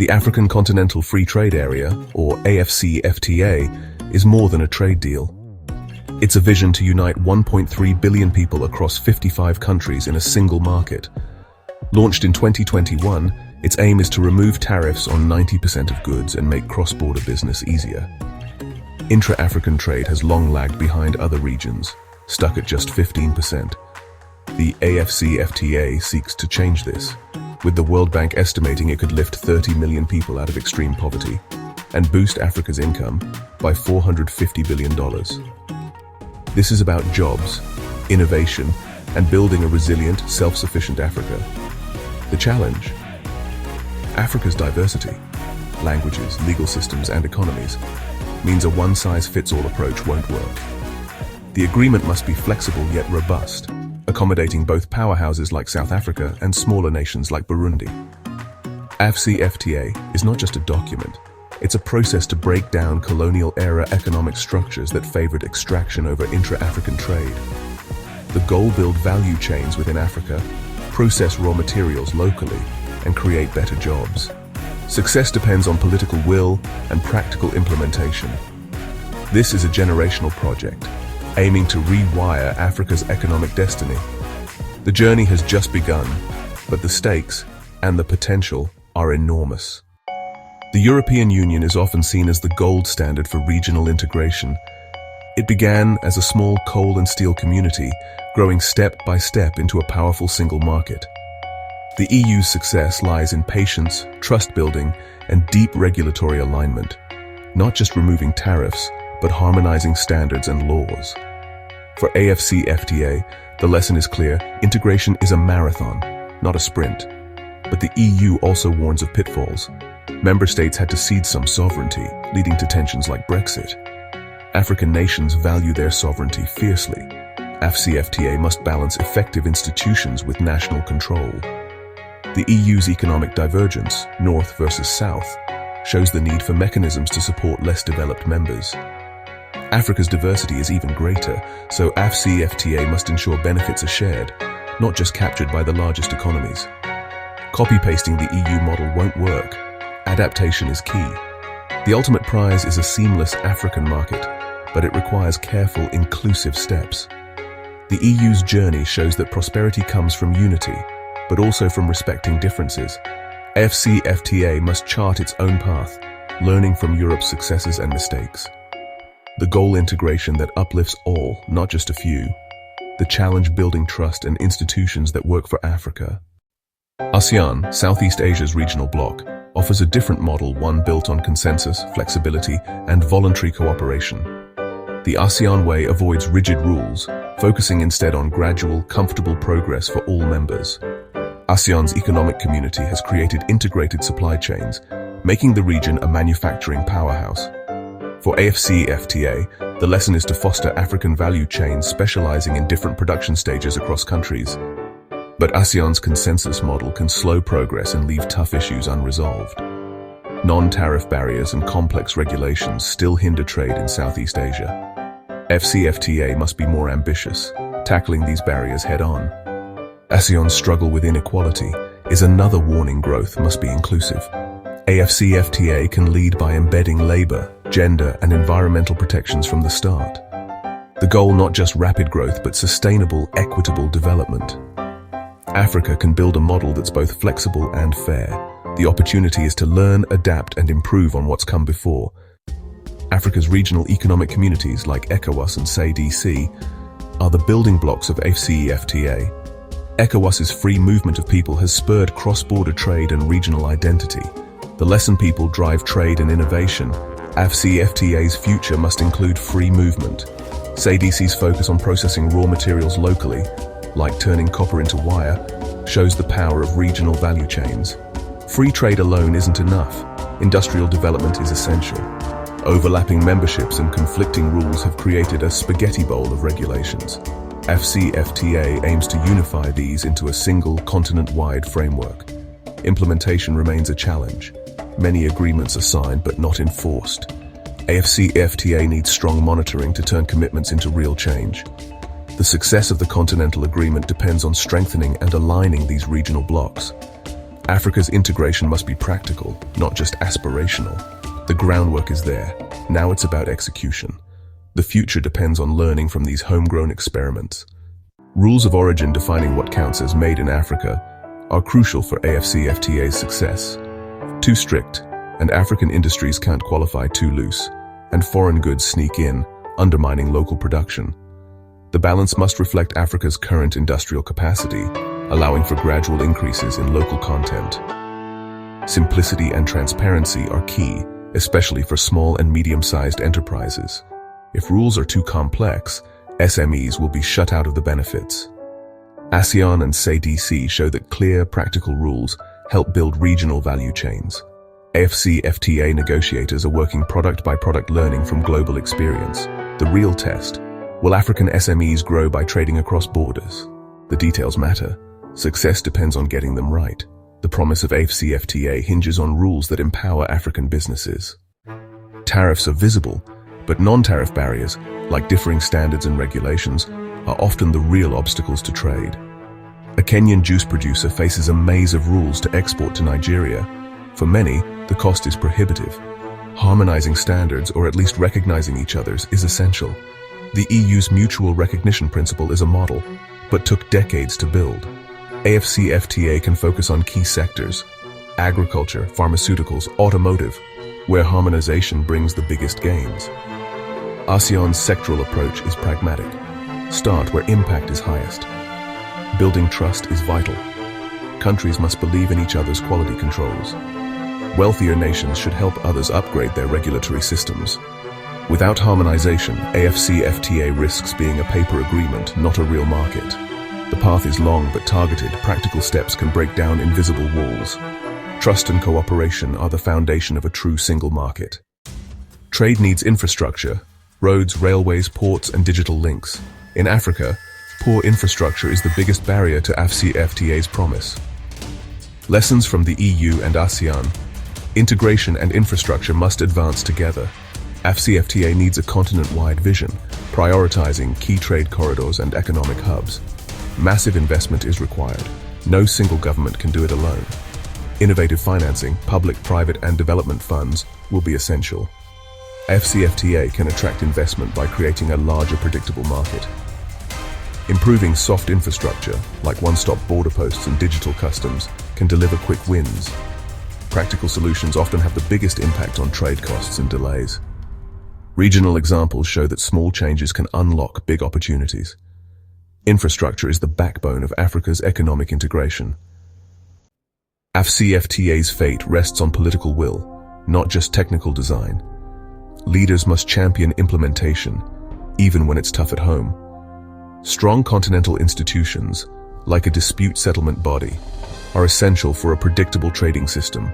The African Continental Free Trade Area, or AfCFTA, is more than a trade deal. It's a vision to unite 1.3 billion people across 55 countries in a single market. Launched in 2021, its aim is to remove tariffs on 90% of goods and make cross-border business easier. Intra-African trade has long lagged behind other regions, stuck at just 15%. The AfCFTA seeks to change this, with the World Bank estimating it could lift 30 million people out of extreme poverty and boost Africa's income by $450 billion. This is about jobs, innovation, and building a resilient, self-sufficient Africa. The challenge? Africa's diversity, languages, legal systems, and economies, means a one-size-fits-all approach won't work. The agreement must be flexible yet robust, accommodating both powerhouses like South Africa and smaller nations like Burundi. AfCFTA is not just a document, it's a process to break down colonial-era economic structures that favored extraction over intra-African trade. The goal: build value chains within Africa, process raw materials locally, and create better jobs. Success depends on political will and practical implementation. This is a generational project, aiming to rewire Africa's economic destiny. The journey has just begun, but the stakes and the potential are enormous. The European Union is often seen as the gold standard for regional integration. It began as a small coal and steel community, growing step by step into a powerful single market. The EU's success lies in patience, trust building, and deep regulatory alignment, not just removing tariffs, but harmonizing standards and laws. For AfCFTA, the lesson is clear: integration is a marathon, not a sprint. But the EU also warns of pitfalls. Member states had to cede some sovereignty, leading to tensions like Brexit. African nations value their sovereignty fiercely. AfCFTA must balance effective institutions with national control. The EU's economic divergence, north versus south, shows the need for mechanisms to support less developed members. Africa's diversity is even greater, so AfCFTA must ensure benefits are shared, not just captured by the largest economies. Copy-pasting the EU model won't work. Adaptation is key. The ultimate prize is a seamless African market, but it requires careful, inclusive steps. The EU's journey shows that prosperity comes from unity, but also from respecting differences. AfCFTA must chart its own path, learning from Europe's successes and mistakes. The goal: integration that uplifts all, not just a few. The challenge: building trust and institutions that work for Africa. ASEAN, Southeast Asia's regional bloc, offers a different model, one built on consensus, flexibility, and voluntary cooperation. The ASEAN way avoids rigid rules, focusing instead on gradual, comfortable progress for all members. ASEAN's economic community has created integrated supply chains, making the region a manufacturing powerhouse. For AfCFTA, the lesson is to foster African value chains specializing in different production stages across countries. But ASEAN's consensus model can slow progress and leave tough issues unresolved. Non-tariff barriers and complex regulations still hinder trade in Southeast Asia. AfCFTA must be more ambitious, tackling these barriers head-on. ASEAN's struggle with inequality is another warning. Growth must be inclusive. AfCFTA can lead by embedding labor, gender, and environmental protections from the start. The goal: not just rapid growth, but sustainable, equitable development. Africa can build a model that's both flexible and fair. The opportunity is to learn, adapt, and improve on what's come before. Africa's regional economic communities like ECOWAS and SADC are the building blocks of AfCFTA. ECOWAS's free movement of people has spurred cross-border trade and regional identity. The lesson: people drive trade and innovation. AfCFTA's future must include free movement. SADC's focus on processing raw materials locally, like turning copper into wire, shows the power of regional value chains. Free trade alone isn't enough. Industrial development is essential. Overlapping memberships and conflicting rules have created a spaghetti bowl of regulations. AfCFTA aims to unify these into a single continent-wide framework. Implementation remains a challenge. Many agreements are signed but not enforced. AfCFTA needs strong monitoring to turn commitments into real change. The success of the Continental Agreement depends on strengthening and aligning these regional blocs. Africa's integration must be practical, not just aspirational. The groundwork is there. Now it's about execution. The future depends on learning from these homegrown experiments. Rules of origin defining what counts as made in Africa are crucial for AfCFTA's success. Too strict, and African industries can't qualify; too loose, and foreign goods sneak in, undermining local production. The balance must reflect Africa's current industrial capacity, allowing for gradual increases in local content. Simplicity and transparency are key, especially for small and medium-sized enterprises. If rules are too complex, SMEs will be shut out of the benefits. ASEAN and SADC show that clear, practical rules help build regional value chains. AfCFTA negotiators are working product by product, learning from global experience. The real test: will African SMEs grow by trading across borders? The details matter. Success depends on getting them right. The promise of AfCFTA hinges on rules that empower African businesses. Tariffs are visible, but non-tariff barriers, like differing standards and regulations, are often the real obstacles to trade. A Kenyan juice producer faces a maze of rules to export to Nigeria. For many, the cost is prohibitive. Harmonizing standards, or at least recognizing each other's, is essential. The EU's mutual recognition principle is a model, but took decades to build. AfCFTA can focus on key sectors: agriculture, pharmaceuticals, automotive, where harmonization brings the biggest gains. ASEAN's sectoral approach is pragmatic. Start where impact is highest. Building trust is vital. Countries must believe in each other's quality controls. Wealthier nations should help others upgrade their regulatory systems. Without harmonization, AfCFTA risks being a paper agreement, not a real market. The path is long but targeted. Practical steps can break down invisible walls. Trust and cooperation are the foundation of a true single market. Trade needs infrastructure: roads, railways, ports, and digital links. In Africa, poor infrastructure is the biggest barrier to AfCFTA's promise. Lessons from the EU and ASEAN: integration and infrastructure must advance together. AfCFTA needs a continent-wide vision, prioritizing key trade corridors and economic hubs. Massive investment is required. No single government can do it alone. Innovative financing, public, private, and development funds will be essential. AfCFTA can attract investment by creating a larger, predictable market. Improving soft infrastructure, like one-stop border posts and digital customs, can deliver quick wins. Practical solutions often have the biggest impact on trade costs and delays. Regional examples show that small changes can unlock big opportunities. Infrastructure is the backbone of Africa's economic integration. AfCFTA's fate rests on political will, not just technical design. Leaders must champion implementation, even when it's tough at home. Strong continental institutions, like a dispute settlement body, are essential for a predictable trading system.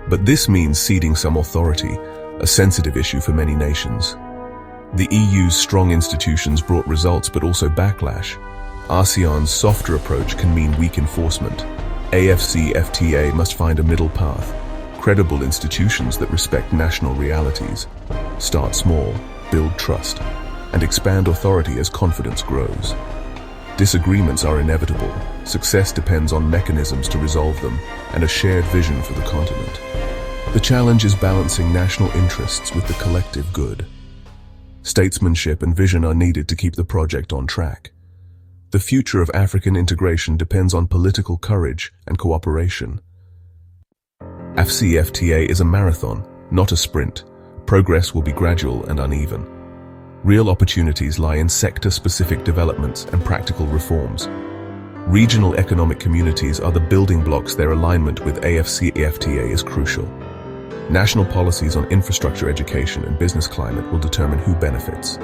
But this means ceding some authority, a sensitive issue for many nations. The EU's strong institutions brought results but also backlash. ASEAN's softer approach can mean weak enforcement. AfCFTA must find a middle path: credible institutions that respect national realities. Start small, build trust, and expand authority as confidence grows. Disagreements are inevitable. Success depends on mechanisms to resolve them and a shared vision for the continent. The challenge is balancing national interests with the collective good. Statesmanship and vision are needed to keep the project on track. The future of African integration depends on political courage and cooperation. AfCFTA is a marathon, not a sprint. Progress will be gradual and uneven. Real opportunities lie in sector-specific developments and practical reforms. Regional economic communities are the building blocks. Their alignment with AfCFTA is crucial. National policies on infrastructure, education, and business climate will determine who benefits.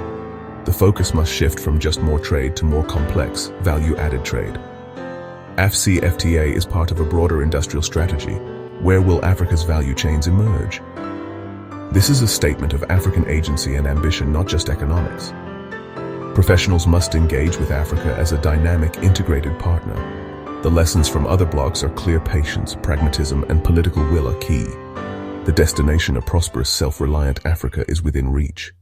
The focus must shift from just more trade to more complex, value-added trade. AfCFTA is part of a broader industrial strategy. Where will Africa's value chains emerge? This is a statement of African agency and ambition, not just economics. Professionals must engage with Africa as a dynamic, integrated partner. The lessons from other blocs are clear: patience, pragmatism, and political will are key. The destination, a prosperous, self-reliant Africa, is within reach.